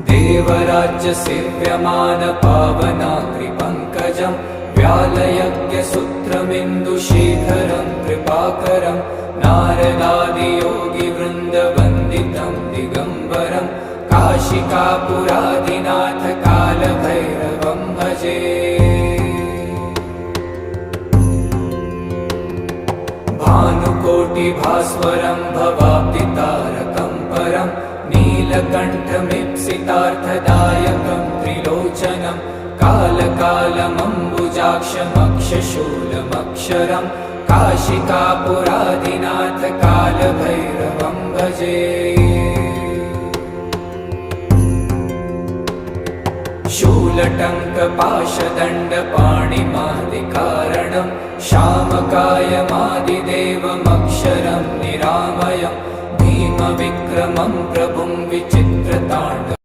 देवराज्य सेव्यमान पावनाग्रिपङ्कजं व्यालयज्ञसूत्रमिन्दुशेखरं कृपाकरं नारदादियोगिवृन्दवन्दितं दिगम्बरं काशिकापुरादिनाथ कालभैरवं भजे। भानुकोटिभास्वरं भवाब्दितारकं परं नीलकण्ठमीप्सितार्थदायकं त्रिलोचनं कालकालमम्बुजाक्षमक्षशूलमक्षरं काशिकापुरादिनाथ कालभैरवं भजे। शूलटङ्कपाशदण्डपाणिमादिकारणं शामकायमादिदेवमक्षरं निरामयं भीमविक्रमं प्रभुं विचित्रताण्डवं